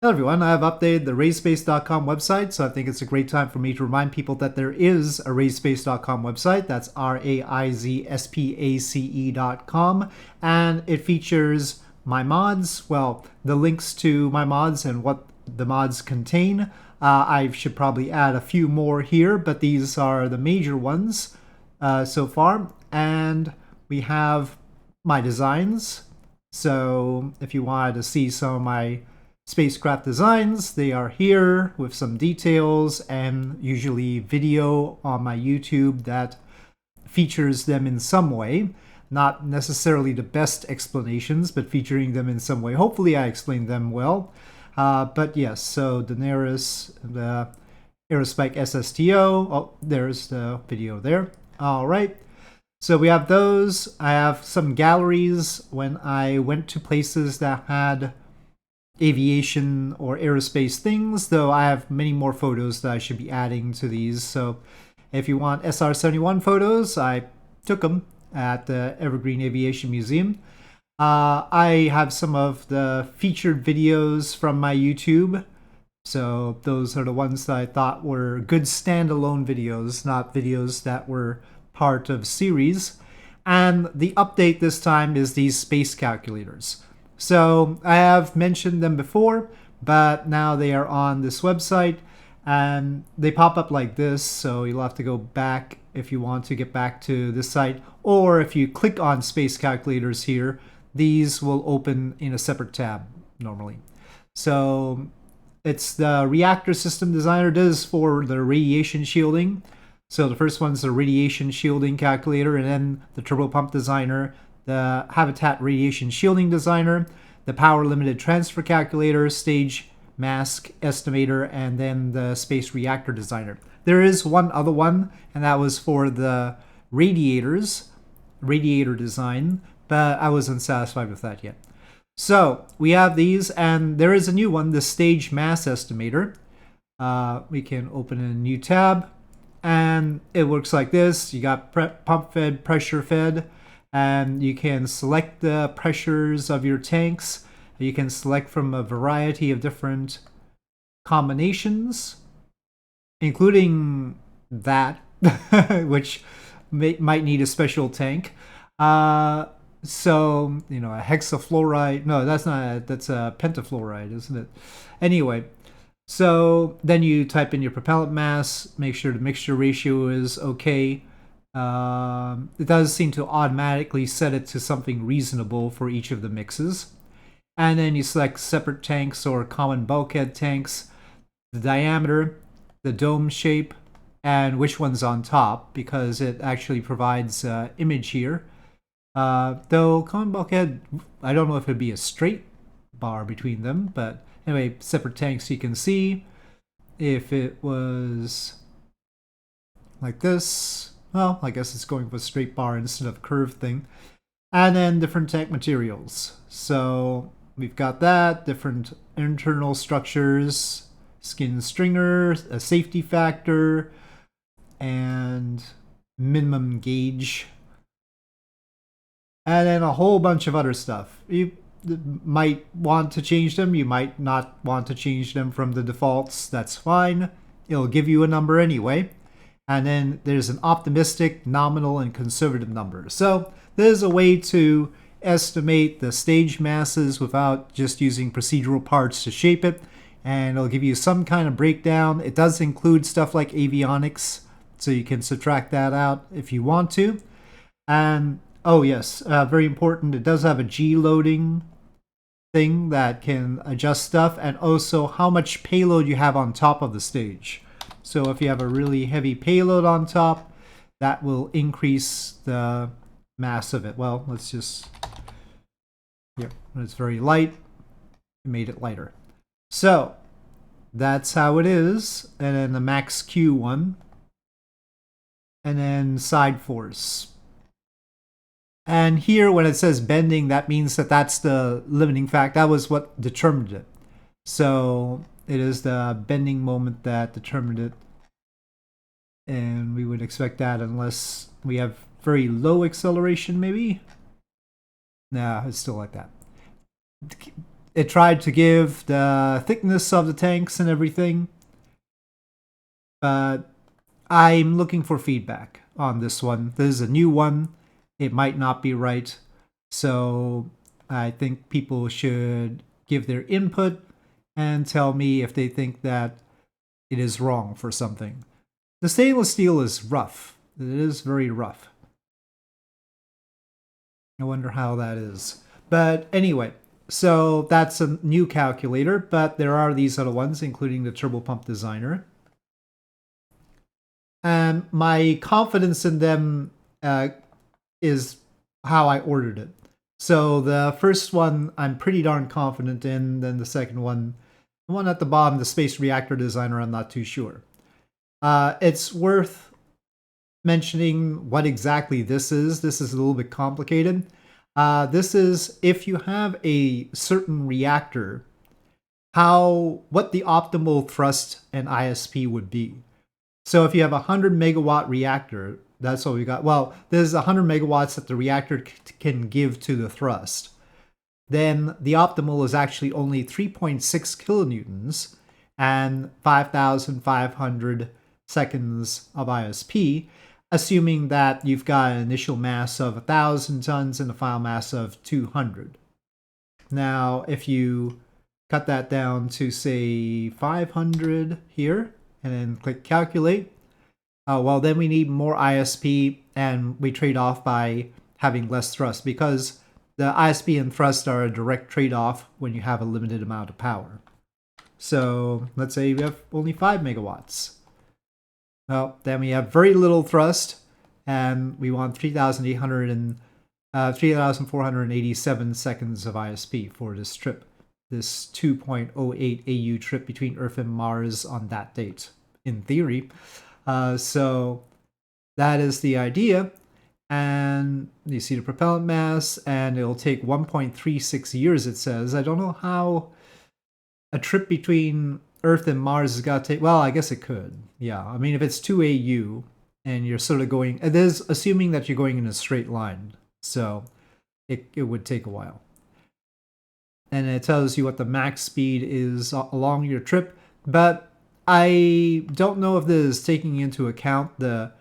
Hello everyone, I have updated the RaizSpace.com website, so I think it's a great time for me to remind people that there is a RaizSpace.com website. That's RaizSpace.com, and it features my mods, well, the links to my mods and what the mods contain. I should probably add a few more here, but these are the major ones so far. And we have my designs, so if you wanted to see some of my spacecraft designs, they are here with some details and usually video on my YouTube that features them in some way. Not necessarily the best explanations, but featuring them in some way. Hopefully I explained them well. But yes, so Daenerys, the Aerospike SSTO, oh, there's the video there. All right. So we have those. I have some galleries when I went to places that had aviation or aerospace things, though I have many more photos that I should be adding to these. So if you want SR-71 photos, I took them at the Evergreen Aviation Museum. I have some of the featured videos from my YouTube. So those are the ones that I thought were good standalone videos, not videos that were part of series. And the update this time is these space calculators. So I have mentioned them before, but now they are on this website and they pop up like this. So you'll have to go back if you want to get back to this site, or if you click on space calculators here, these will open in a separate tab normally. So it's the reactor system designer. This is for the radiation shielding. So the first one's the radiation shielding calculator, and then the turbopump designer, the habitat radiation shielding designer, the power limited transfer calculator, stage mask estimator, and then the space reactor designer. There is one other one, and that was for the radiator design, but I wasn't satisfied with that yet. So we have these, and there is a new one, the stage mass estimator. We can open a new tab, and it works like this. You got pump fed, pressure fed, and you can select the pressures of your tanks. You can select from a variety of different combinations, including that, which might need a special tank. So, you know, a hexafluoride. No, that's not. That's a pentafluoride, isn't it? Anyway, so then you type in your propellant mass, make sure the mixture ratio is okay. It does seem to automatically set it to something reasonable for each of the mixes. And then you select separate tanks or common bulkhead tanks, the diameter, the dome shape, and which one's on top, because it actually provides image here. Though common bulkhead, I don't know if it'd be a straight bar between them, but anyway, separate tanks you can see. If it was like this, well, I guess it's going with a straight bar instead of a curved thing. And then different tank materials. So we've got that, different internal structures, skin stringer, a safety factor, and minimum gauge. And then a whole bunch of other stuff. You might want to change them. You might not want to change them from the defaults. That's fine. It'll give you a number anyway. And then there's an optimistic, nominal, and conservative number. So there's a way to estimate the stage masses without just using procedural parts to shape it. And it'll give you some kind of breakdown. It does include stuff like avionics, so you can subtract that out if you want to. And oh yes, very important, it does have a G loading thing that can adjust stuff, and also how much payload you have on top of the stage. So if you have a really heavy payload on top, that will increase the mass of it. Well, let's just, yep, when it's very light, it made it lighter. So that's how it is. And then the max Q one, and then side force. And here, when it says bending, that means that that's the limiting factor. That was what determined it. So it is the bending moment that determined it. And we would expect that unless we have very low acceleration, maybe. Nah, it's still like that. it tried to give the thickness of the tanks and everything, but I'm looking for feedback on this one. This is a new one. It might not be right. So I think people should give their input and tell me if they think that it is wrong for something. The stainless steel is rough. It is very rough. I wonder how that is. But anyway, so that's a new calculator, but there are these other ones, including the Turbo Pump Designer. And my confidence in them is how I ordered it. So the first one I'm pretty darn confident in, then the second one, the one at the bottom, the Space Reactor Designer, I'm not too sure. It's worth mentioning what exactly this is. This is a little bit complicated. This is if you have a certain reactor, what the optimal thrust and ISP would be. So if you have a 100 megawatt reactor, that's what we got. Well, there's 100 megawatts that the reactor can give to the thrust. Then the optimal is actually only 3.6 kilonewtons and 5,500 seconds of ISP, assuming that you've got an initial mass of 1,000 tons and a final mass of 200. Now, if you cut that down to, say, 500 here, and then click calculate, well, then we need more ISP, and we trade off by having less thrust, because the ISP and thrust are a direct trade-off when you have a limited amount of power. So let's say we have only 5 megawatts. Well, then we have very little thrust, and we want 3,487 seconds of ISP for this trip. This 2.08 AU trip between Earth and Mars on that date, in theory. So that is the idea. And you see the propellant mass, and it'll take 1.36 years, it says. I don't know how a trip between Earth and Mars has got to take... Well, I guess it could. Yeah, I mean, if it's 2 AU, and you're sort of going... It is assuming that you're going in a straight line. So it would take a while. And it tells you what the max speed is along your trip. But I don't know if this is taking into account the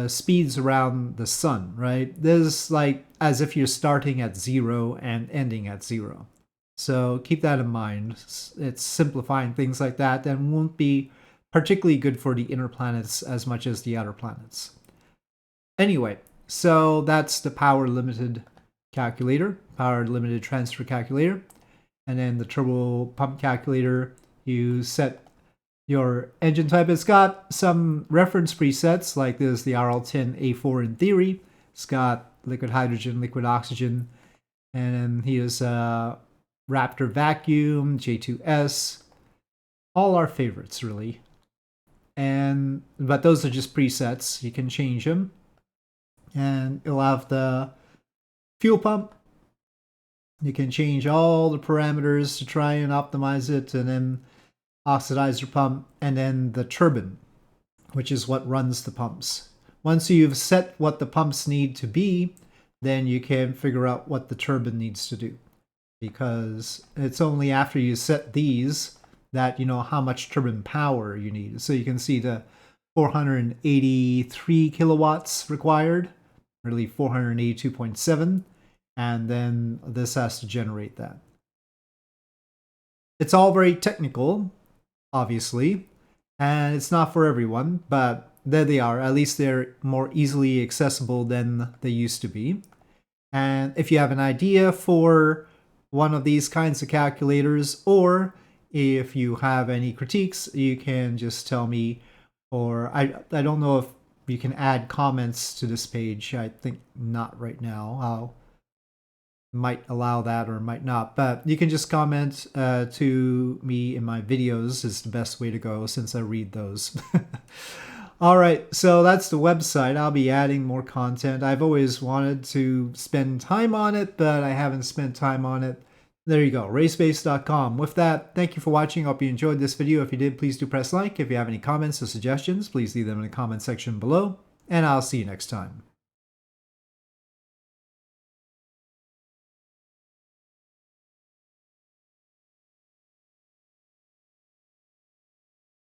speeds around the sun, right? This is like as if you're starting at 0 and ending at 0. So keep that in mind. It's simplifying things like that and won't be particularly good for the inner planets as much as the outer planets. Anyway, so that's the power limited calculator, power limited transfer calculator. And then the turbo pump calculator, you set your engine type. It's got some reference presets, like this, the RL10A4 in theory. It's got liquid hydrogen, liquid oxygen, and then here's Raptor vacuum, J2S, all our favorites really. But those are just presets. You can change them, and it'll have the fuel pump. You can change all the parameters to try and optimize it, and then oxidizer pump, and then the turbine, which is what runs the pumps. Once you've set what the pumps need to be, then you can figure out what the turbine needs to do. Because it's only after you set these that you know how much turbine power you need. So you can see the 483 kilowatts required, really 482.7, and then this has to generate that. It's all very technical, obviously, and it's not for everyone, but there they are. At least they're more easily accessible than they used to be. And if you have an idea for one of these kinds of calculators, or if you have any critiques, you can just tell me, or I don't know if you can add comments to this page. I think not right now. I'll might allow that or might not, but you can just comment to me in my videos is the best way to go, since I read those. All right, so that's the website. I'll be adding more content. I've always wanted to spend time on it, but I haven't spent time on it. There you go, RaizSpace.com. With that, thank you for watching. I hope you enjoyed this video. If you did, please do press like. If you have any comments or suggestions, please leave them in the comment section below, and I'll see you next time.